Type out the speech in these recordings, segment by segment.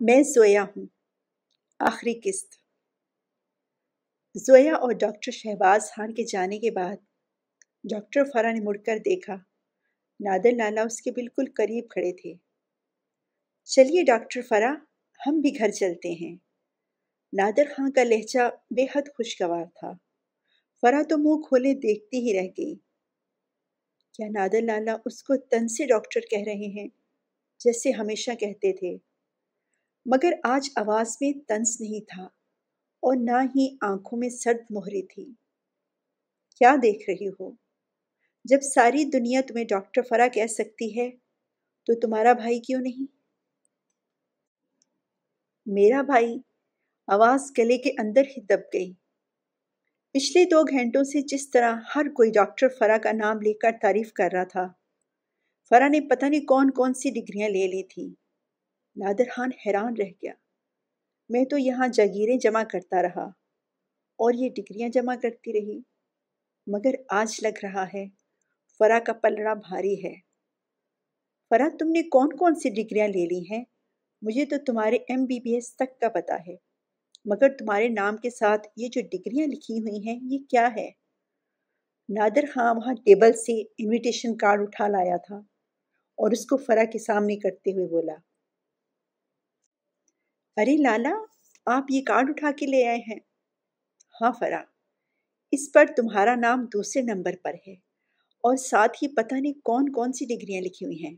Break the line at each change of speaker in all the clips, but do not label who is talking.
میں زویا ہوں۔ آخری قسط۔ زویا اور ڈاکٹر شہباز خان کے جانے کے بعد ڈاکٹر فرا نے مڑ کر دیکھا۔ نادر لالا اس کے بالکل قریب کھڑے تھے۔ چلیے ڈاکٹر فرا، ہم بھی گھر چلتے ہیں۔ نادر خان کا لہجہ بے حد خوشگوار تھا۔ فرا تو منہ کھولے دیکھتی ہی رہ گئی۔ کیا نادر لالا اس کو تن سے ڈاکٹر کہہ رہے ہیں، جیسے ہمیشہ کہتے تھے؟ مگر آج آواز میں طنز نہیں تھا اور نہ ہی آنکھوں میں سرد مہری تھی۔ کیا دیکھ رہی ہو؟ جب ساری دنیا تمہیں ڈاکٹر فرا کہہ سکتی ہے تو تمہارا بھائی کیوں نہیں؟ میرا بھائی؟ آواز گلے کے اندر ہی دب گئی۔ پچھلے 2 گھنٹوں سے جس طرح ہر کوئی ڈاکٹر فرا کا نام لے کر تعریف کر رہا تھا۔ فرا نے پتہ نہیں کون کون سی ڈگریاں لے لی تھیں۔ نادر خان حیران رہ گیا۔ میں تو یہاں جاگیریں جمع کرتا رہا اور یہ ڈگریاں جمع کرتی رہی، مگر آج لگ رہا ہے فرا کا پلڑا بھاری ہے۔ فرا، تم نے کون کون سی ڈگریاں لے لی ہیں؟ مجھے تو تمہارے MBBS تک کا پتہ ہے، مگر تمہارے نام کے ساتھ یہ جو ڈگریاں لکھی ہوئی ہیں یہ کیا ہے؟ نادر خان وہاں ٹیبل سے انویٹیشن کارڈ اٹھا لایا تھا اور اس کو فرا کے سامنے کرتے ہوئے بولا، ارے لالا، آپ یہ کارڈ اٹھا کے لے آئے ہیں؟ ہاں فرا، اس پر تمہارا نام دوسرے نمبر پر ہے اور ساتھ ہی پتہ نہیں کون کون سی ڈگریاں لکھی ہوئی ہیں۔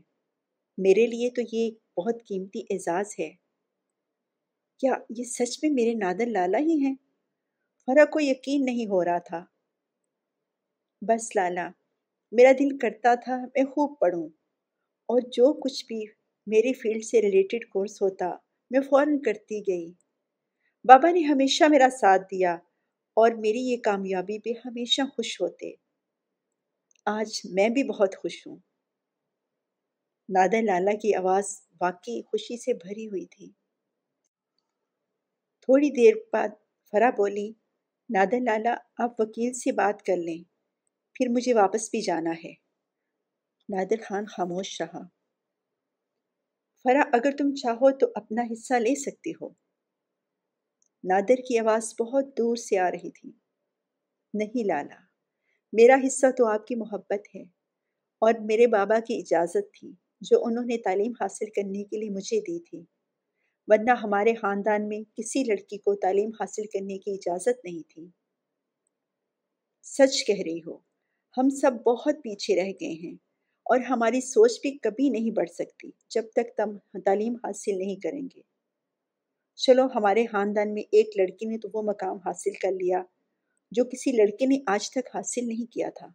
میرے لیے تو یہ بہت قیمتی اعزاز ہے۔ کیا یہ سچ میں میرے نادر لالا ہی ہیں؟ فرا کو یقین نہیں ہو رہا تھا۔ بس لالا، میرا دل کرتا تھا میں خوب پڑھوں اور جو کچھ بھی میرے فیلڈ سے ریلیٹڈ کورس ہوتا میں فوراً کرتی گئی۔ بابا نے ہمیشہ میرا ساتھ دیا اور میری یہ کامیابی پہ ہمیشہ خوش ہوتے۔ آج میں بھی بہت خوش ہوں۔ نادر لالا کی آواز واقعی خوشی سے بھری ہوئی تھی۔ تھوڑی دیر بعد فرا بولی، نادر لالا، آپ وکیل سے بات کر لیں، پھر مجھے واپس بھی جانا ہے۔ نادر خان خاموش رہا۔ فرا، اگر تم چاہو تو اپنا حصہ لے سکتی ہو۔ نادر کی آواز بہت دور سے آ رہی تھی۔ نہیں لالا، میرا حصہ تو آپ کی محبت ہے اور میرے بابا کی اجازت تھی جو انہوں نے تعلیم حاصل کرنے کے لیے مجھے دی تھی، ورنہ ہمارے خاندان میں کسی لڑکی کو تعلیم حاصل کرنے کی اجازت نہیں تھی۔ سچ کہہ رہی ہو، ہم سب بہت پیچھے رہ گئے ہیں اور ہماری سوچ بھی کبھی نہیں بڑھ سکتی جب تک ہم تعلیم حاصل نہیں کریں گے۔ چلو، ہمارے خاندان میں ایک لڑکی نے تو وہ مقام حاصل کر لیا جو کسی لڑکے نے آج تک حاصل نہیں کیا تھا۔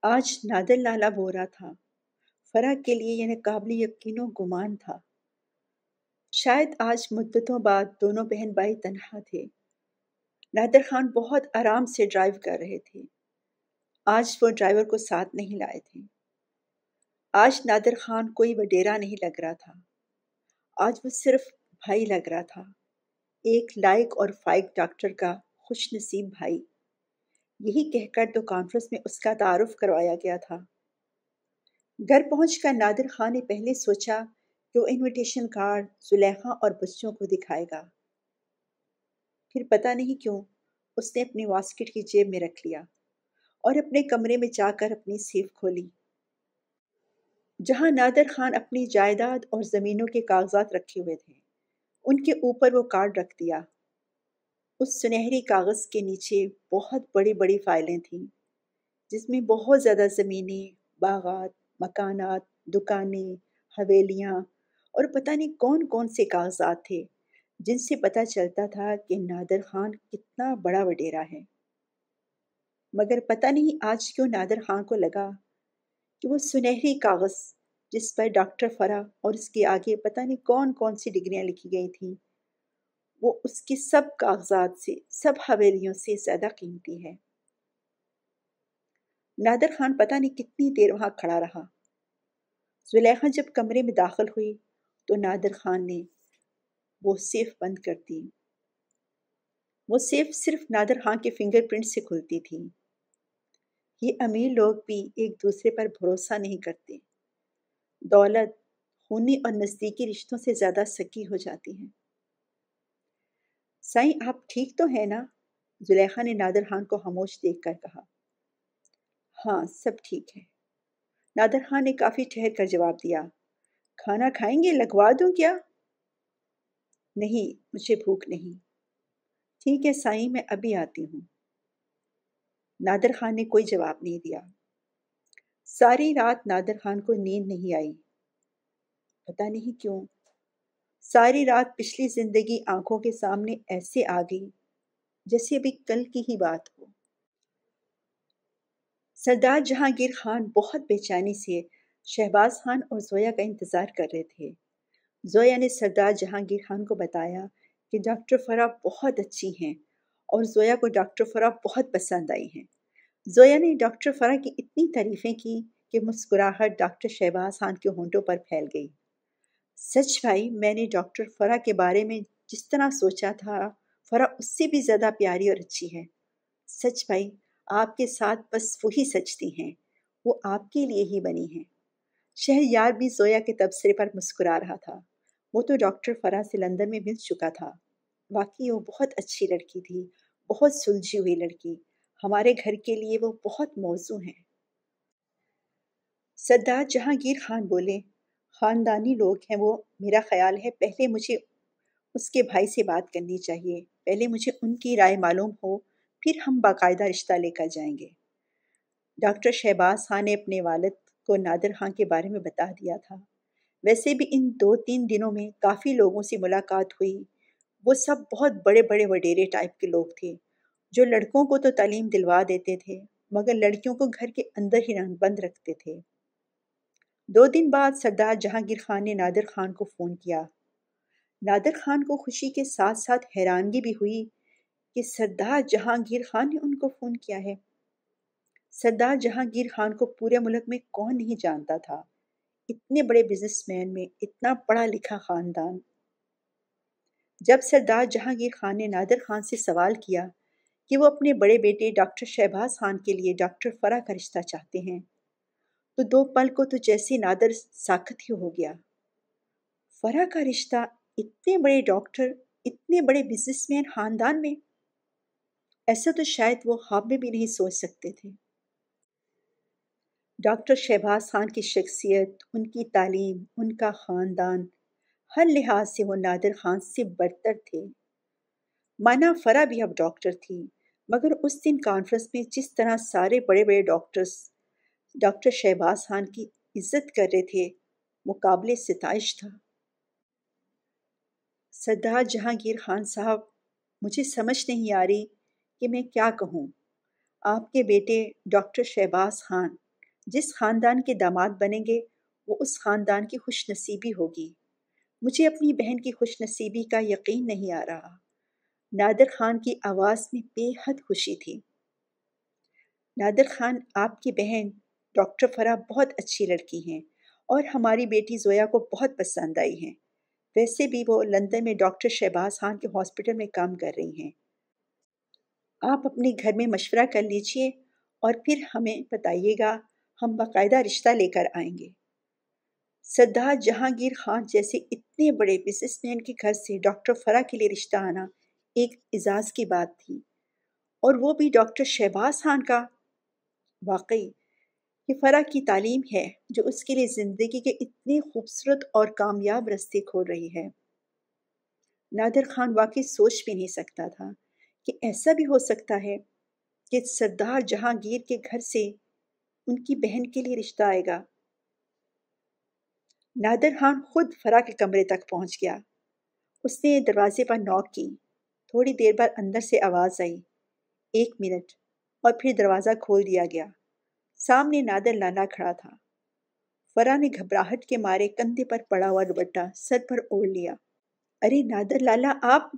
آج نادر لالا بول رہا تھا، فرا کے لیے یہ قابل یقین و گمان تھا۔ شاید آج مدتوں بعد دونوں بہن بھائی تنہا تھے۔ نادر خان بہت آرام سے ڈرائیو کر رہے تھے۔ آج وہ ڈرائیور کو ساتھ نہیں لائے تھے۔ آج نادر خان کوئی وڈیرا نہیں لگ رہا تھا۔ آج وہ صرف بھائی لگ رہا تھا، ایک لائق اور فائق ڈاکٹر کا خوش نصیب بھائی۔ یہی کہہ کر تو کانفرنس میں اس کا تعارف کروایا گیا تھا۔ گھر پہنچ کر نادر خان نے پہلے سوچا کہ وہ انویٹیشن کارڈ زلیخا اور بچوں کو دکھائے گا، پھر پتہ نہیں کیوں اس نے اپنی واسکٹ کی جیب میں رکھ لیا اور اپنے کمرے میں جا کر اپنی سیف کھولی، جہاں نادر خان اپنی جائیداد اور زمینوں کے کاغذات رکھے ہوئے تھے۔ ان کے اوپر وہ کارڈ رکھ دیا۔ اس سنہری کاغذ کے نیچے بہت بڑی بڑی فائلیں تھیں، جس میں بہت زیادہ زمینیں، باغات، مکانات، دکانیں، حویلیاں اور پتہ نہیں کون کون سے کاغذات تھے، جن سے پتہ چلتا تھا کہ نادر خان کتنا بڑا وڈیرا ہے۔ مگر پتہ نہیں آج کیوں نادر خان کو لگا کہ وہ سنہری کاغذ جس پر ڈاکٹر فرا اور اس کے آگے پتہ نہیں کون کون سی ڈگریاں لکھی گئی تھیں، وہ اس کے سب کاغذات سے، سب حویلیوں سے زیادہ قیمتی ہے۔ نادر خان پتہ نہیں کتنی دیر وہاں کھڑا رہا۔ زلیخا جب کمرے میں داخل ہوئی تو نادر خان نے وہ سیف بند کر دی۔ وہ سیف صرف نادر خان کے فنگر پرنٹ سے کھلتی تھی۔ یہ امیر لوگ بھی ایک دوسرے پر بھروسہ نہیں کرتے۔ دولت، خونی اور نزدیکی رشتوں سے زیادہ سکی ہو جاتی ہیں۔ سائیں آپ ٹھیک تو ہیں نا؟ زلیخا نے نادر خان کو خاموش دیکھ کر کہا۔ ہاں سب ٹھیک ہے، نادر خان نے کافی ٹھہر کر جواب دیا۔ کھانا کھائیں گے؟ لگوا دوں کیا؟ نہیں، مجھے بھوک نہیں۔ ٹھیک ہے سائیں، میں ابھی آتی ہوں۔ نادر خان نے کوئی جواب نہیں دیا۔ ساری رات نادر خان کو نیند نہیں آئی، پتہ نہیں کیوں۔ ساری رات پچھلی زندگی آنکھوں کے سامنے ایسے آ گئی جیسے ابھی کل کی ہی بات ہو۔ سردار جہانگیر خان بہت بے چینی سے شہباز خان اور زویا کا انتظار کر رہے تھے۔ زویا نے سردار جہانگیر خان کو بتایا کہ ڈاکٹر فرح بہت اچھی ہیں اور زویا کو ڈاکٹر فرح بہت پسند آئی ہیں۔ زویا نے ڈاکٹر فرح کی اتنی تعریفیں کی کہ مسکراہٹ ڈاکٹر شہباز خان کے ہونٹوں پر پھیل گئی۔ سچ بھائی، میں نے ڈاکٹر فرح کے بارے میں جس طرح سوچا تھا، فرح اس سے بھی زیادہ پیاری اور اچھی ہے۔ سچ بھائی، آپ کے ساتھ بس وہی سچتی ہیں، وہ آپ کے لیے ہی بنی ہیں۔ شہریار بھی زویا کے تبصرے پر مسکرا رہا تھا۔ وہ تو ڈاکٹر فرح سے لندن میں مل چکا تھا۔ واقعی وہ بہت اچھی لڑکی تھی، بہت سلجھی ہوئی لڑکی۔ ہمارے گھر کے لیے وہ بہت موزوں ہیں۔ سردار جہانگیر خان بولے، خاندانی لوگ ہیں وہ، میرا خیال ہے پہلے مجھے اس کے بھائی سے بات کرنی چاہیے، پہلے مجھے ان کی رائے معلوم ہو، پھر ہم باقاعدہ رشتہ لے کر جائیں گے۔ ڈاکٹر شہباز خان نے اپنے والد کو نادر خان کے بارے میں بتا دیا تھا۔ ویسے بھی ان 2-3 دنوں میں کافی لوگوں سے ملاقات ہوئی۔ وہ سب بہت بڑے بڑے وڈیرے ٹائپ کے لوگ تھے، جو لڑکوں کو تو تعلیم دلوا دیتے تھے مگر لڑکیوں کو گھر کے اندر ہی بند رکھتے تھے۔ 2 دن بعد سردار جہانگیر خان نے نادر خان کو فون کیا۔ نادر خان کو خوشی کے ساتھ ساتھ حیرانگی بھی ہوئی کہ سردار جہانگیر خان نے ان کو فون کیا ہے۔ سردار جہانگیر خان کو پورے ملک میں کون نہیں جانتا تھا، اتنے بڑے بزنس مین میں اتنا پڑھا لکھا خاندان۔ جب سردار جہانگیر خان نے نادر خان سے سوال کیا کہ وہ اپنے بڑے بیٹے ڈاکٹر شہباز خان کے لیے ڈاکٹر فرح کا رشتہ چاہتے ہیں، تو 2 پل کو تو جیسے نادر ساکت ہی ہو گیا۔ فرح کا رشتہ اتنے بڑے ڈاکٹر، اتنے بڑے بزنس مین خاندان میں؟ ایسا تو شاید وہ خواب میں بھی نہیں سوچ سکتے تھے۔ ڈاکٹر شہباز خان کی شخصیت، ان کی تعلیم، ان کا خاندان، ہر لحاظ سے وہ نادر خان سے برتر تھے۔ مانا فرح بھی اب ڈاکٹر تھی، مگر اس دن کانفرنس میں جس طرح سارے بڑے بڑے ڈاکٹرز ڈاکٹر شہباز خان کی عزت کر رہے تھے، وہ قابل ستائش تھا۔ سردار جہانگیر خان صاحب، مجھے سمجھ نہیں آ رہی کہ میں کیا کہوں۔ آپ کے بیٹے ڈاکٹر شہباز خان جس خاندان کے داماد بنیں گے، وہ اس خاندان کی خوش نصیبی ہوگی۔ مجھے اپنی بہن کی خوش نصیبی کا یقین نہیں آ رہا۔ نادر خان کی آواز میں بے حد خوشی تھی۔ نادر خان، آپ کی بہن ڈاکٹر فرح بہت اچھی لڑکی ہیں اور ہماری بیٹی زویا کو بہت پسند آئی ہیں۔ ویسے بھی وہ لندن میں ڈاکٹر شہباز خان کے ہاسپٹل میں کام کر رہی ہیں۔ آپ اپنے گھر میں مشورہ کر لیجئے اور پھر ہمیں بتائیے گا، ہم باقاعدہ رشتہ لے کر آئیں گے۔ سردار جہانگیر خان جیسے اتنے بڑے بزنس مین کے گھر سے ڈاکٹر فرح کے لیے رشتہ آنا ایک اعزاز کی بات تھی، اور وہ بھی ڈاکٹر شہباز خان کا۔ واقعی یہ فرح کی تعلیم ہے جو اس کے لیے زندگی کے اتنے خوبصورت اور کامیاب راستے کھول رہی ہے۔ نادر خان واقعی سوچ بھی نہیں سکتا تھا کہ ایسا بھی ہو سکتا ہے کہ سردار جہانگیر کے گھر سے ان کی بہن کے لیے رشتہ آئے گا۔ نادر خان خود فرح کے کمرے تک پہنچ گیا۔ اس نے دروازے پر نوک کی۔ تھوڑی دیر بعد اندر سے آواز آئی، 1 منٹ، اور پھر دروازہ کھول دیا گیا۔ سامنے نادر لالا کھڑا تھا۔ فرح نے گھبراہٹ کے مارے کندھے پر پڑا ہوا دوپٹہ سر پر اوڑھ لیا۔ ارے نادر لالا، آپ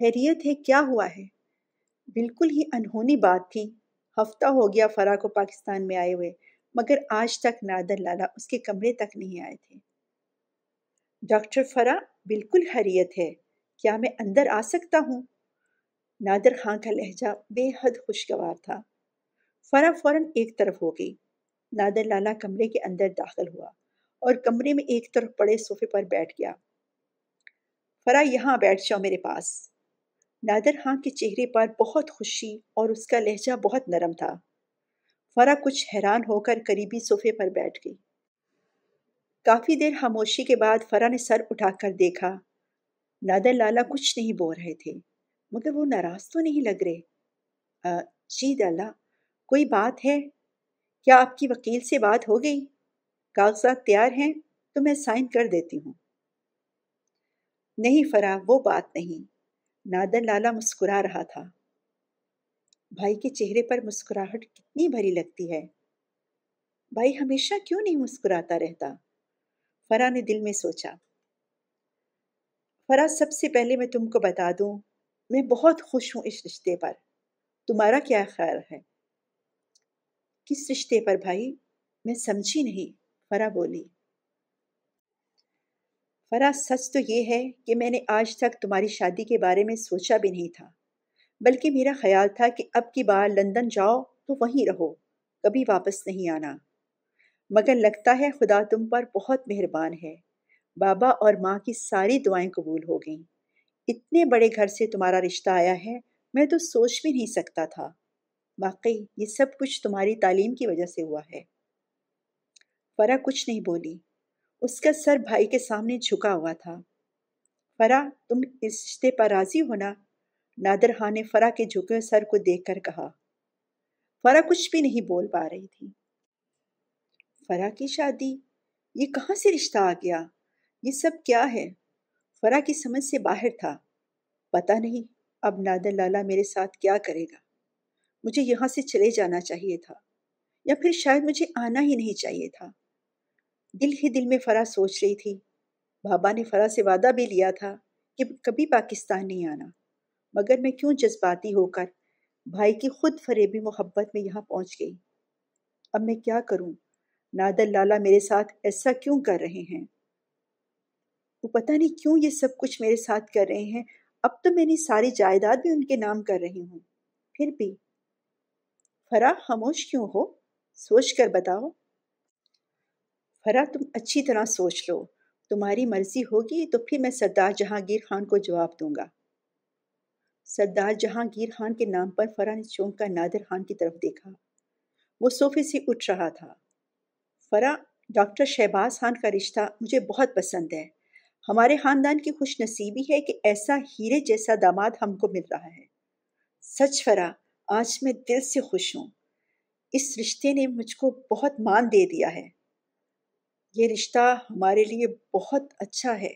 خیریت ہے؟ کیا ہوا ہے؟ بالکل ہی انہونی بات تھی۔ ہفتہ ہو گیا فرح کو پاکستان میں آئے ہوئے، مگر آج تک نادر لالا اس کے کمرے تک نہیں آئے تھے۔ ڈاکٹر فرح، بالکل خیریت ہے، کیا میں اندر آ سکتا ہوں؟ نادر خان کا لہجہ بے حد خوشگوار تھا۔ فرح فوراً ایک طرف ہو گئی۔ نادر لالا کمرے کے اندر داخل ہوا اور کمرے میں ایک طرف پڑے صوفے پر بیٹھ گیا۔ فرا یہاں بیٹھ جاؤ میرے پاس۔ نادر خان کے چہرے پر بہت خوشی اور اس کا لہجہ بہت نرم تھا۔ فرا کچھ حیران ہو کر قریبی صوفے پر بیٹھ گئی۔ کافی دیر خاموشی کے بعد فرا نے سر اٹھا کر دیکھا۔ نادر لالا کچھ نہیں بول رہے تھے، مگر وہ ناراض تو نہیں لگ رہے۔ جی لالا، کوئی بات ہے؟ کیا آپ کی وکیل سے بات ہو گئی؟ کاغذات تیار ہیں تو میں سائن کر دیتی ہوں۔ نہیں فرا، وہ بات نہیں۔ نادر لالا مسکرا رہا تھا۔ بھائی کے چہرے پر مسکراہٹ کتنی بھری لگتی ہے۔ بھائی ہمیشہ کیوں نہیں مسکراتا رہتا؟ فرا نے دل میں سوچا۔ فرا، سب سے پہلے میں تم کو بتا دوں، میں بہت خوش ہوں اس رشتے پر۔ تمہارا کیا خیال ہے؟ کس رشتے پر بھائی؟ میں سمجھی نہیں، فرا بولی۔ فرا، سچ تو یہ ہے کہ میں نے آج تک تمہاری شادی کے بارے میں سوچا بھی نہیں تھا، بلکہ میرا خیال تھا کہ اب کی بار لندن جاؤ تو وہیں رہو، کبھی واپس نہیں آنا۔ مگر لگتا ہے خدا تم پر بہت مہربان ہے۔ بابا اور ماں کی ساری دعائیں قبول ہو گئیں۔ اتنے بڑے گھر سے تمہارا رشتہ آیا ہے، میں تو سوچ بھی نہیں سکتا تھا۔ واقعی یہ سب کچھ تمہاری تعلیم کی وجہ سے ہوا ہے۔ فرا کچھ نہیں بولی، اس کا سر بھائی کے سامنے جھکا ہوا تھا۔ فرا، تم اس رشتے پر راضی ہو نا؟ نادر خان نے فرا کے جھکے ہوئے سر کو دیکھ کر کہا۔ فرا کچھ بھی نہیں بول پا رہی تھی۔ فرا کی شادی؟ یہ کہاں سے رشتہ آ گیا؟ یہ سب کیا ہے؟ فرا کی سمجھ سے باہر تھا۔ پتہ نہیں اب نادر لالا میرے ساتھ کیا کرے گا۔ مجھے یہاں سے چلے جانا چاہیے تھا، یا پھر شاید مجھے آنا ہی نہیں چاہیے تھا۔ دل ہی دل میں فرا سوچ رہی تھی۔ بابا نے فرا سے وعدہ بھی لیا تھا کہ کبھی پاکستان نہیں آنا، مگر میں کیوں جذباتی ہو کر بھائی کی خود فریبی محبت میں یہاں پہنچ گئی۔ اب میں کیا کروں؟ نادر لالا میرے ساتھ ایسا کیوں کر رہے ہیں؟ وہ پتہ نہیں کیوں یہ سب کچھ میرے ساتھ کر رہے ہیں۔ اب تو میں نے ساری جائیداد بھی ان کے نام کر رہی ہوں۔ پھر بھی فرا، خاموش کیوں ہو؟ سوچ کر بتاؤ۔ فرا، تم اچھی طرح سوچ لو، تمہاری مرضی ہوگی تو پھر میں سردار جہانگیر خان کو جواب دوں گا۔ سردار جہانگیر خان کے نام پر فرا نے چونک کر نادر خان کی طرف دیکھا۔ وہ صوفے سے اٹھ رہا تھا۔ فرا، ڈاکٹر شہباز خان کا رشتہ مجھے بہت پسند ہے۔ ہمارے خاندان کی خوش نصیبی ہے کہ ایسا ہیرے جیسا داماد ہم کو مل رہا ہے۔ سچ فرا، آج میں دل سے خوش ہوں۔ اس رشتے نے مجھ کو بہت مان دے دیا ہے۔ یہ رشتہ ہمارے لیے بہت اچھا ہے۔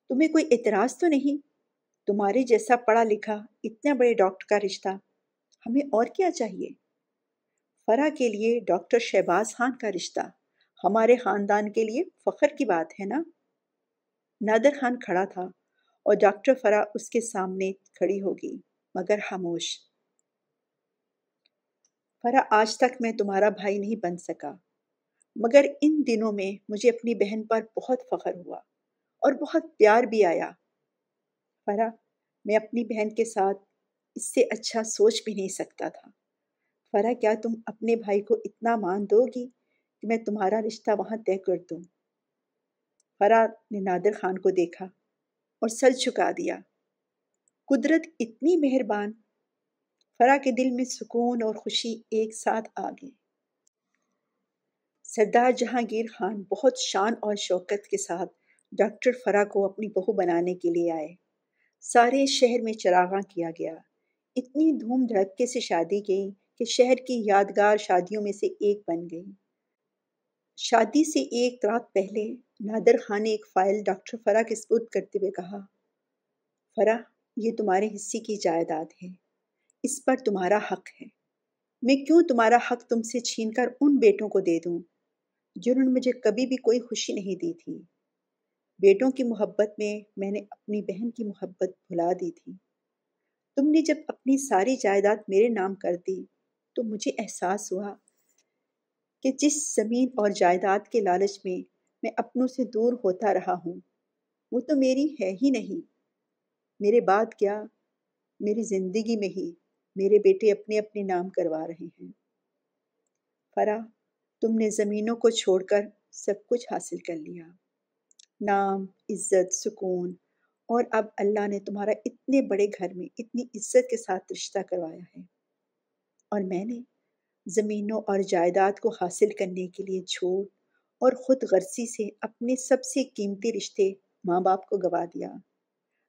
تمہیں کوئی اعتراض تو نہیں؟ تمہارے جیسا پڑھا لکھا اتنے بڑے ڈاکٹر کا رشتہ، ہمیں اور کیا چاہیے؟ فرا کے لیے ڈاکٹر شہباز خان کا رشتہ ہمارے خاندان کے لیے فخر کی بات ہے نا؟ نادر خان کھڑا تھا اور ڈاکٹر فرا اس کے سامنے کھڑی ہوگی، مگر خاموش۔ فرا، آج تک میں تمہارا بھائی نہیں بن سکا، مگر ان دنوں میں مجھے اپنی بہن پر بہت فخر ہوا اور بہت پیار بھی آیا۔ فرا، میں اپنی بہن کے ساتھ اس سے اچھا سوچ بھی نہیں سکتا تھا۔ فرا، کیا تم اپنے بھائی کو اتنا مان دو گی کہ میں تمہارا رشتہ وہاں طے کر دوں؟ فرا نے نادر خان کو دیکھا اور سر جھکا دیا۔ قدرت اتنی مہربان! فرا کے دل میں سکون اور خوشی ایک ساتھ آ گئی۔ سردار جہانگیر خان بہت شان اور شوکت کے ساتھ ڈاکٹر فرا کو اپنی بہو بنانے کے لیے آئے۔ سارے شہر میں چراغاں کیا گیا۔ اتنی دھوم دھڑکے سے شادی گئی کہ شہر کی یادگار شادیوں میں سے ایک بن گئی۔ شادی سے ایک رات پہلے نادر خان نے ایک فائل ڈاکٹر فرا کے سپرد کرتے ہوئے کہا، فرا، یہ تمہارے حصے کی جائیداد ہے، اس پر تمہارا حق ہے۔ میں کیوں تمہارا حق تم سے چھین کر ان بیٹوں کو دے دوں جنہوں نے مجھے کبھی بھی کوئی خوشی نہیں دی تھی۔ بیٹوں کی محبت میں نے اپنی بہن کی محبت بھلا دی تھی۔ تم نے جب اپنی ساری جائیداد میرے نام کر دی تو مجھے احساس ہوا کہ جس زمین اور جائیداد کے لالچ میں اپنوں سے دور ہوتا رہا ہوں، وہ تو میری ہے ہی نہیں۔ میرے بعد کیا، میری زندگی میں ہی میرے بیٹے اپنے اپنے نام کروا رہے ہیں۔ فرا، تم نے زمینوں کو چھوڑ کر سب کچھ حاصل کر لیا، نام، عزت، سکون، اور اب اللہ نے تمہارا اتنے بڑے گھر میں اتنی عزت کے ساتھ رشتہ کروایا ہے، اور میں نے زمینوں اور جائیداد کو حاصل کرنے کے لیے جھوٹ اور خود غرضی سے اپنے سب سے قیمتی رشتے ماں باپ کو گوا دیا۔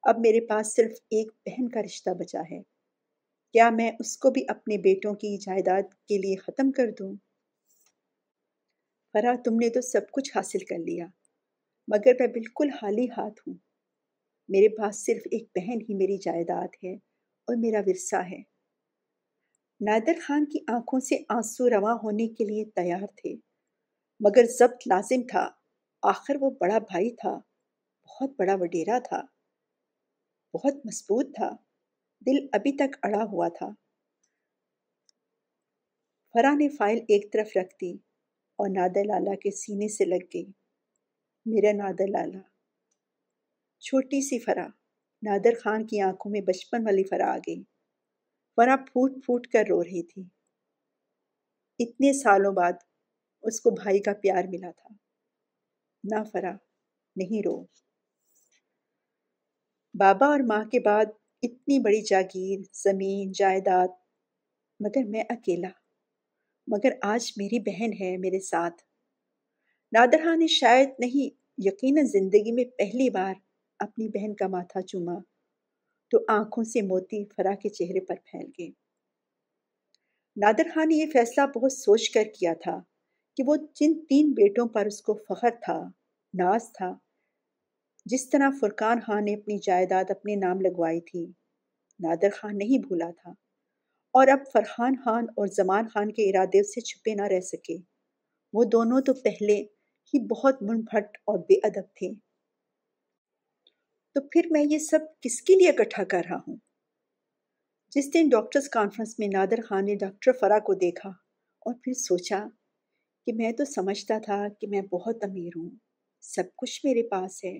اب میرے پاس صرف ایک بہن کا رشتہ بچا ہے، کیا میں اس کو بھی اپنے بیٹوں کی جائیداد کے لیے ختم کر دوں؟ فرح، تم نے تو سب کچھ حاصل کر لیا، مگر میں بالکل خالی ہاتھ ہوں۔ میرے پاس صرف ایک بہن ہی میری جائیداد ہے اور میرا ورثہ ہے۔ نادر خان کی آنکھوں سے آنسو رواں ہونے کے لیے تیار تھے، مگر ضبط لازم تھا، آخر وہ بڑا بھائی تھا، بہت بڑا وڈیرا تھا، بہت مضبوط تھا، دل ابھی تک اڑا ہوا تھا۔ فرح نے فائل ایک طرف رکھ دی اور نادر لالا کے سینے سے لگ گئی۔ میرا نادر لالا، چھوٹی سی فرح۔ نادر خان کی آنکھوں میں بچپن والی فرح آ گئی۔ فرح پھوٹ پھوٹ کر رو رہی تھی۔ اتنے سالوں بعد اس کو بھائی کا پیار ملا تھا۔ نہ فرح، نہیں رو۔ بابا اور ماں کے بعد اتنی بڑی جاگیر، زمین، جائیداد، مگر میں اکیلا، مگر آج میری بہن ہے میرے ساتھ۔ نادر خان نے شاید نہیں، یقیناً زندگی میں پہلی بار اپنی بہن کا ماتھا چوما تو آنکھوں سے موتی فرح کے چہرے پر پھیل گئے۔ نادر خان نے یہ فیصلہ بہت سوچ کر کیا تھا کہ وہ جن 3 بیٹوں پر اس کو فخر تھا، ناز تھا، جس طرح فرقان خان نے اپنی جائیداد اپنے نام لگوائی تھی، نادر خان نہیں بھولا تھا، اور اب فرحان خان اور زمان خان کے ارادے سے چھپے نہ رہ سکے۔ وہ دونوں تو پہلے ہی بہت منپھٹ اور بے ادب تھے۔ تو پھر میں یہ سب کس کے لیے اکٹھا کر رہا ہوں؟ جس دن ڈاکٹرز کانفرنس میں نادر خان نے ڈاکٹر فرح کو دیکھا اور پھر سوچا کہ میں تو سمجھتا تھا کہ میں بہت امیر ہوں، سب کچھ میرے پاس ہے،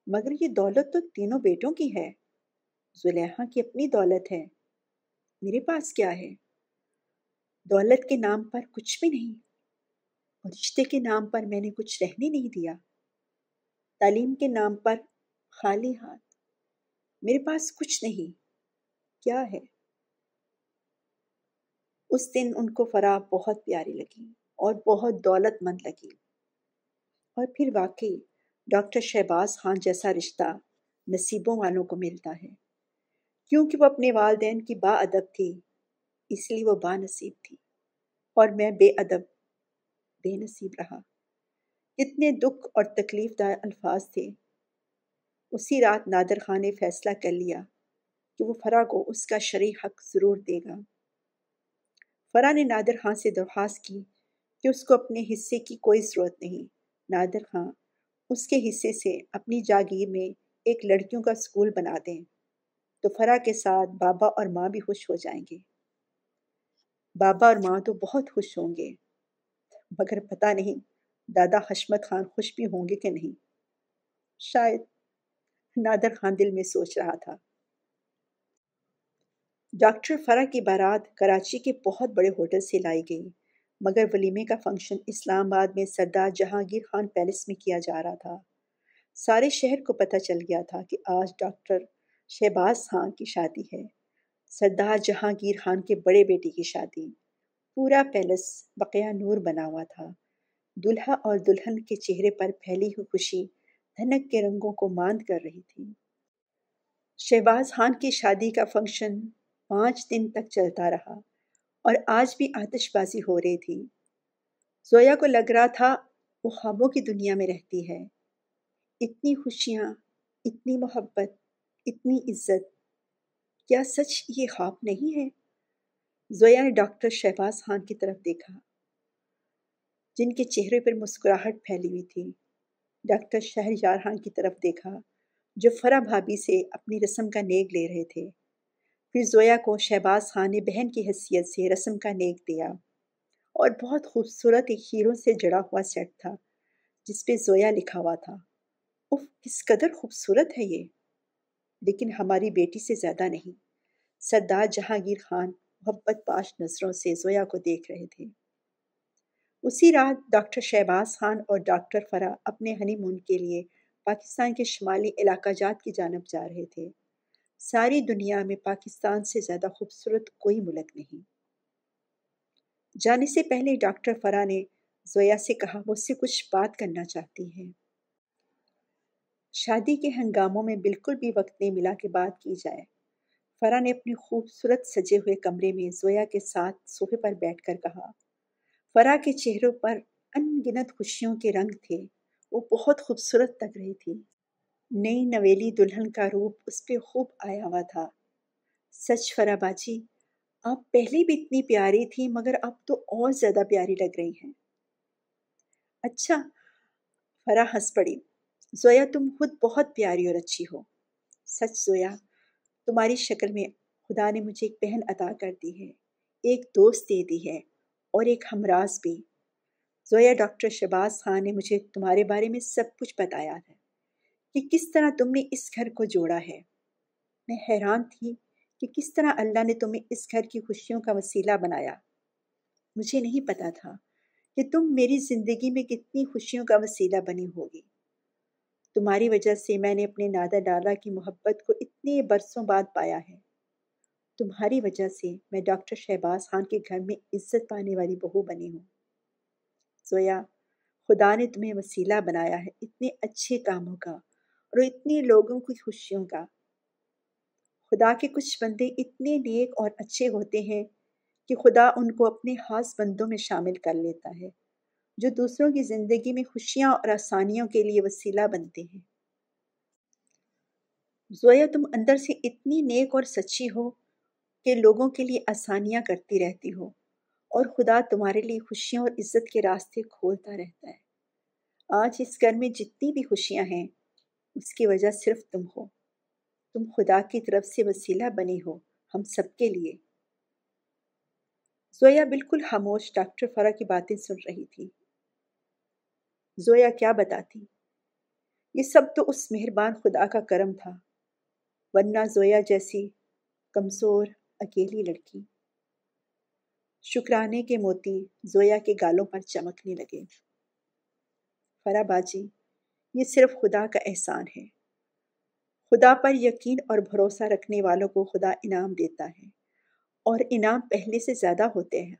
مگر یہ دولت تو تینوں بیٹوں کی ہے، زلیخا کی اپنی دولت ہے، میرے پاس کیا ہے؟ دولت کے نام پر کچھ بھی نہیں، اور رشتے کے نام پر میں نے کچھ رہنے نہیں دیا، تعلیم کے نام پر خالی ہاتھ، میرے پاس کچھ نہیں، کیا ہے؟ اس دن ان کو فرح بہت پیاری لگی اور بہت دولت مند لگی، اور پھر واقعی ڈاکٹر شہباز خان جیسا رشتہ نصیبوں والوں کو ملتا ہے، کیونکہ وہ اپنے والدین کی با ادب تھی، اس لیے وہ با نصیب تھی، اور میں بے ادب، بے نصیب رہا۔ کتنے دکھ اور تکلیف دہ الفاظ تھے۔ اسی رات نادر خان نے فیصلہ کر لیا کہ وہ فرح کو اس کا شرعی حق ضرور دے گا۔ فرح نے نادر خان سے درخواست کی کہ اس کو اپنے حصے کی کوئی ضرورت نہیں، نادر خان اس کے حصے سے اپنی جاگیر میں ایک لڑکیوں کا اسکول بنا دیں تو فرح کے ساتھ بابا اور ماں بھی خوش ہو جائیں گے۔ بابا اور ماں تو بہت خوش ہوں گے، مگر پتہ نہیں دادا حشمت خان خوش بھی ہوں گے کہ نہیں، شاید، نادر خان دل میں سوچ رہا تھا۔ ڈاکٹر فرح کی بارات کراچی کے بہت بڑے ہوٹل سے لائی گئی، مگر ولیمے کا فنکشن اسلام آباد میں سردار جہانگیر خان پیلس میں کیا جا رہا تھا۔ سارے شہر کو پتہ چل گیا تھا کہ آج ڈاکٹر شہباز خان کی شادی ہے، سردار جہانگیر خان کے بڑے بیٹے کی شادی۔ پورا پیلس بقیہ نور بنا ہوا تھا، دلہا اور دلہن کے چہرے پر پھیلی ہوئی خوشی دھنک کے رنگوں کو ماند کر رہی تھی۔ شہباز خان کی شادی کا فنکشن 5 دن تک چلتا رہا، اور آج بھی آتش بازی ہو رہی تھی۔ زویا کو لگ رہا تھا وہ خوابوں کی دنیا میں رہتی ہے، اتنی خوشیاں، اتنی محبت، اتنی عزت، کیا سچ یہ خواب نہیں ہے؟ زویا نے ڈاکٹر شہباز خان کی طرف دیکھا جن کے چہرے پر مسکراہٹ پھیلی ہوئی تھی، ڈاکٹر شہریار خان کی طرف دیکھا جو فرح بھابھی سے اپنی رسم کا نیک لے رہے تھے، پھر زویا کو شہباز خان نے بہن کی حیثیت سے رسم کا نیک دیا، اور بہت خوبصورت ایک ہیروں سے جڑا ہوا سیٹ تھا جس پہ زویا لکھا ہوا تھا۔ اف، کس قدر خوبصورت ہے یہ، لیکن ہماری بیٹی سے زیادہ نہیں۔ سردار جہانگیر خان محبت پاش نظروں سے زویا کو دیکھ رہے تھے۔ اسی رات ڈاکٹر شہباز خان اور ڈاکٹر فرح اپنے ہنی مون کے لیے پاکستان کے شمالی علاقہ جات کی جانب جا رہے تھے۔ ساری دنیا میں پاکستان سے زیادہ خوبصورت کوئی ملک نہیں۔ جانے سے پہلے ڈاکٹر فرح نے زویا سے کہا وہ اس سے کچھ بات کرنا چاہتی ہیں۔ شادی کے ہنگاموں میں بالکل بھی وقت نہیں ملا کہ بات کی جائے۔ فرح نے اپنے خوبصورت سجے ہوئے کمرے میں زویا کے ساتھ صوفے پر بیٹھ کر کہا۔ فرح کے چہروں پر ان گنت خوشیوں کے رنگ تھے، وہ بہت خوبصورت لگ رہی تھی۔ نئی نویلی دلہن کا روپ اس پہ خوب آیا ہوا تھا۔ سچ فرح باجی، آپ پہلے بھی اتنی پیاری تھی مگر اب تو اور زیادہ پیاری لگ رہی ہیں۔ اچھا، فرح ہنس پڑی۔ زویا تم خود بہت پیاری اور اچھی ہو۔ سچ زویا، تمہاری شکل میں خدا نے مجھے ایک بہن عطا کر دی ہے، ایک دوست دے دی ہے اور ایک ہمراز بھی۔ زویا، ڈاکٹر شہباز خان نے مجھے تمہارے بارے میں سب کچھ بتایا ہے کہ کس طرح تم نے اس گھر کو جوڑا ہے۔ میں حیران تھی کہ کس طرح اللہ نے تمہیں اس گھر کی خوشیوں کا وسیلہ بنایا۔ مجھے نہیں پتا تھا کہ تم میری زندگی میں کتنی خوشیوں کا وسیلہ بنی ہوگی۔ تمہاری وجہ سے میں نے اپنے نادا ڈالا کی محبت کو اتنے برسوں بعد پایا ہے۔ تمہاری وجہ سے میں ڈاکٹر شہباز خان کے گھر میں عزت پانے والی بہو بنی ہوں۔ زویا، خدا نے تمہیں وسیلہ بنایا ہے اتنے اچھے کاموں کا اور اتنے لوگوں کی خوشیوں کا۔ خدا کے کچھ بندے اتنے نیک اور اچھے ہوتے ہیں کہ خدا ان کو اپنے خاص بندوں میں شامل کر لیتا ہے، جو دوسروں کی زندگی میں خوشیاں اور آسانیوں کے لیے وسیلہ بنتے ہیں۔ زویا، تم اندر سے اتنی نیک اور سچی ہو کہ لوگوں کے لیے آسانیاں کرتی رہتی ہو، اور خدا تمہارے لیے خوشیاں اور عزت کے راستے کھولتا رہتا ہے۔ آج اس گھر میں جتنی بھی خوشیاں ہیں اس کی وجہ صرف تم ہو۔ تم خدا کی طرف سے وسیلہ بنی ہو ہم سب کے لیے۔ زویا بالکل خاموش ڈاکٹر فرح کی باتیں سن رہی تھی۔ زویا کیا بتاتی؟ یہ سب تو اس مہربان خدا کا کرم تھا، ورنہ زویا جیسی کمزور اکیلی لڑکی۔ شکرانے کے موتی زویا کے گالوں پر چمکنے لگے۔ فرح باجی، یہ صرف خدا کا احسان ہے۔ خدا پر یقین اور بھروسہ رکھنے والوں کو خدا انعام دیتا ہے، اور انعام پہلے سے زیادہ ہوتے ہیں،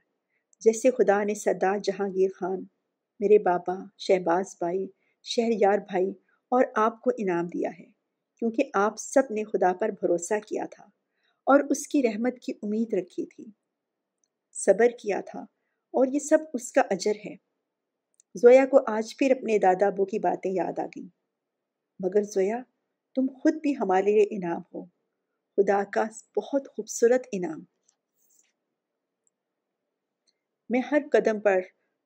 جیسے خدا نے سردار جہانگیر خان، میرے بابا، شہباز بھائی، شہریار بھائی اور آپ کو انعام دیا ہے، کیونکہ آپ سب نے خدا پر بھروسہ کیا تھا اور اس کی رحمت کی امید رکھی تھی، صبر کیا تھا، اور یہ سب اس کا اجر ہے۔ زویا کو آج پھر اپنے دادا ابو کی باتیں یاد آ گئیں۔ مگر زویا، تم خود بھی ہمارے لیے انعام ہو، خدا کا بہت خوبصورت انعام۔ میں ہر قدم پر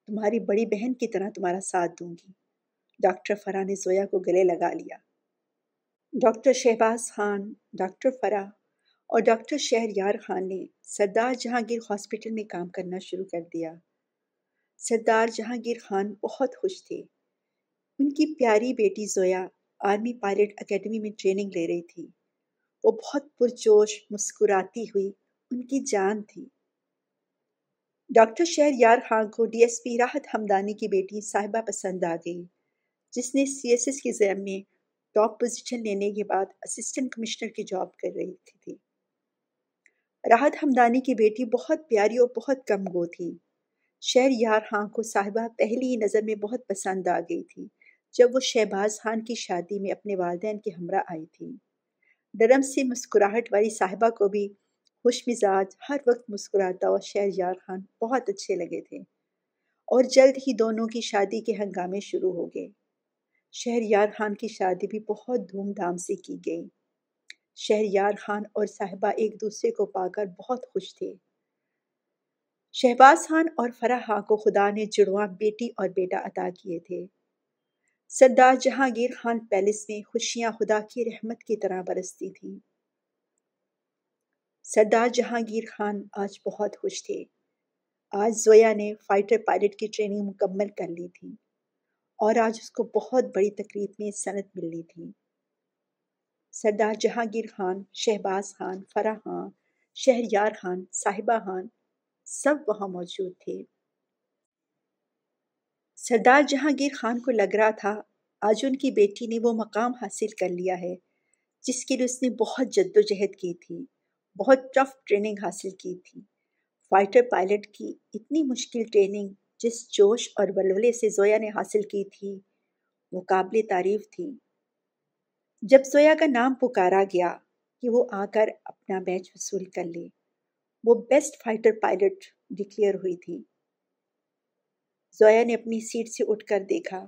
تمہاری بڑی بہن کی طرح تمہارا ساتھ دوں گی۔ ڈاکٹر فرح نے زویا کو گلے لگا لیا۔ ڈاکٹر شہباز خان، ڈاکٹر فرح اور ڈاکٹر شہریار خان نے سردار جہانگیر ہاسپٹل میں کام کرنا شروع کر دیا۔ سردار جہانگیر خان بہت خوش تھے۔ ان کی پیاری بیٹی زویا آرمی پائلٹ اکیڈمی میں ٹریننگ لے رہی تھی۔ وہ بہت پرجوش مسکراتی ہوئی ان کی جان تھی۔ ڈاکٹر شہریار خان کو ڈی ایس پی راحت ہمدانی کی بیٹی صاحبہ پسند آ گئی، جس نے سی ایس ایس کے ضم میں ٹاپ پوزیشن لینے کے بعد اسسٹنٹ کمشنر کی جاب کر رہی تھی۔ راحت ہمدانی کی بیٹی بہت پیاری اور بہت کم گو تھی۔ شہریار خان کو صاحبہ پہلی ہی نظر میں بہت پسند آ گئی تھی جب وہ شہباز خان کی شادی میں اپنے والدین کے ہمراہ آئی تھی۔ نرم سی مسکراہٹ والی صاحبہ کو بھی خوش مزاج، ہر وقت مسکراتا اور شہریار خان بہت اچھے لگے تھے، اور جلد ہی دونوں کی شادی کے ہنگامے شروع ہو گئے۔ شہریار خان کی شادی بھی بہت دھوم دھام سے کی گئی۔ شہریار خان اور صاحبہ ایک دوسرے کو پا کر بہت خوش تھے۔ شہباز خان اور فرح خان کو خدا نے جڑواں بیٹی اور بیٹا عطا کیے تھے۔ سردار جہانگیر خان پیلس میں خوشیاں خدا کی رحمت کی طرح برستی تھیں۔ سردار جہانگیر خان آج بہت خوش تھے۔ آج زویا نے فائٹر پائلٹ کی ٹریننگ مکمل کر لی تھی، اور آج اس کو بہت بڑی تقریب میں سند ملنی تھی۔ سردار جہانگیر خان، شہباز خان، فرح خان، شہریار خان، صاحبہ خان سب وہاں موجود تھے۔ سردار جہانگیر خان کو لگ رہا تھا آج ان کی بیٹی نے وہ مقام حاصل کر لیا ہے جس کے لیے اس نے بہت جد و جہد کی تھی، بہت ٹف ٹریننگ حاصل کی تھی۔ فائٹر پائلٹ کی اتنی مشکل ٹریننگ جس جوش اور ولولے سے زویا نے حاصل کی تھی وہ قابل تعریف تھی۔ جب زویا کا نام پکارا گیا کہ وہ آ کر اپنا بیچ وصول کر لے، وہ بیسٹ فائٹر پائلٹ ڈکلیئر ہوئی تھی۔ زویا نے اپنی سیٹ سے اٹھ کر دیکھا،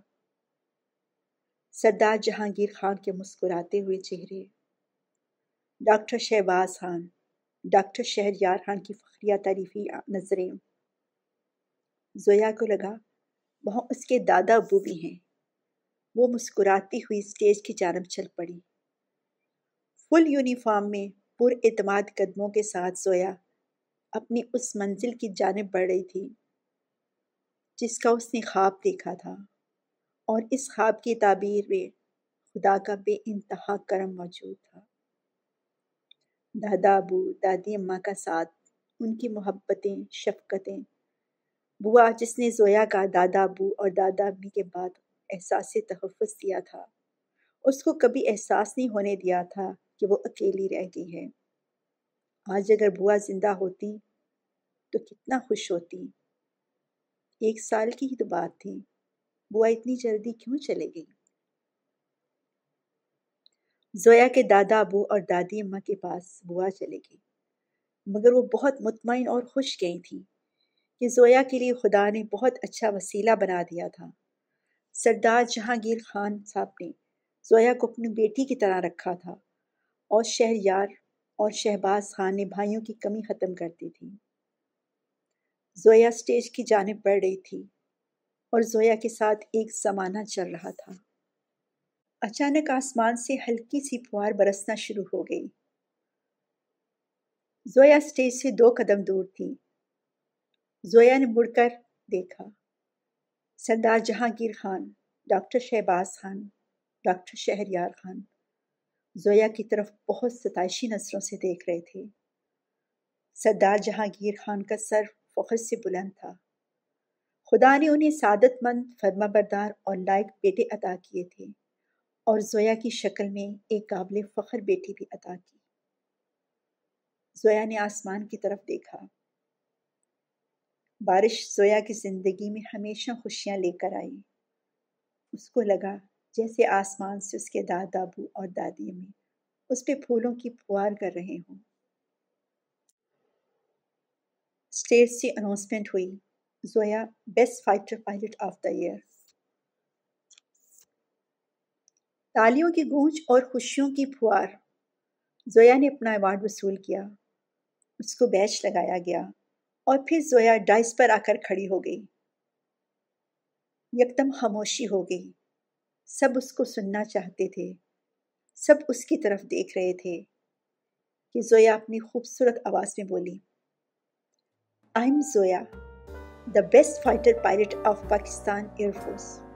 سردار جہانگیر خان کے مسکراتے ہوئے چہرے، ڈاکٹر شہباز خان، ڈاکٹر شہریار خان کی فخریہ تعریفی نظریں۔ زویا کو لگا وہاں اس کے دادا ابو بھی ہیں۔ وہ مسکراتی ہوئی اسٹیج کی جانب چل پڑی۔ فل یونیفارم میں پر اعتماد قدموں کے ساتھ زویا اپنی اس منزل کی جانب بڑھ رہی تھی جس کا اس نے خواب دیکھا تھا، اور اس خواب کی تعبیر میں خدا کا بے انتہا کرم موجود تھا۔ دادا ابو، دادی اماں کا ساتھ، ان کی محبتیں، شفقتیں، بوا جس نے زویا کا دادا ابو اور دادا امی کے بعد احساس تحفظ دیا تھا، اس کو کبھی احساس نہیں ہونے دیا تھا کہ وہ اکیلی رہ گئی ہے۔ آج اگر بوا زندہ ہوتی تو کتنا خوش ہوتی۔ 1 سال کی ہی تو بات تھی، بوا اتنی جلدی کیوں چلے گئی؟ زویا کے دادا ابو اور دادی اماں کے پاس بوا چلے گئی، مگر وہ بہت مطمئن اور خوش گئی تھی کہ زویا کے لیے خدا نے بہت اچھا وسیلہ بنا دیا تھا۔ سردار جہانگیر خان صاحب نے زویا کو اپنی بیٹی کی طرح رکھا تھا، اور شہریار اور شہباز خان نے بھائیوں کی کمی ختم کر دی تھی۔ زویا اسٹیج کی جانب بڑھ رہی تھی اور زویا کے ساتھ ایک زمانہ چل رہا تھا۔ اچانک آسمان سے ہلکی سی پھوار برسنا شروع ہو گئی۔ زویا اسٹیج سے 2 قدم دور تھی۔ زویا نے مڑ کر دیکھا، سردار جہانگیر خان، ڈاکٹر شہباز خان، ڈاکٹر شہریار خان زویا کی طرف بہت ستائشی نظروں سے دیکھ رہے تھے۔ سردار جہانگیر خان کا سر فخر سے بلند تھا۔ خدا نے انہیں سعادت مند، فرما بردار اور لائق بیٹے عطا کیے تھے، اور زویا کی شکل میں ایک قابل فخر بیٹی بھی عطا کی۔ زویا نے آسمان کی طرف دیکھا۔ بارش زویا کی زندگی میں ہمیشہ خوشیاں لے کر آئی۔ اس کو لگا جیسے آسمان سے اس کے دادا ابو اور دادی امی اس پہ پھولوں کی پھوار کر رہے ہوں۔ اسٹیج سے اناؤنسمنٹ ہوئی، Zoya best fighter pilot of the year. تالیوں کی گونج اور خوشیوں کی پھوار۔ زویا نے اپنا ایوارڈ وصول کیا، اس کو بیچ لگایا گیا، اور پھر زویا ڈائس پر آ کر کھڑی ہو گئی۔ یکدم خاموشی ہو گئی۔ سب اس کو سننا چاہتے تھے، سب اس کی طرف دیکھ رہے تھے کہ زویا اپنی خوبصورت آواز میں بولی، "I am Zoya, the best fighter pilot of Pakistan Air Force."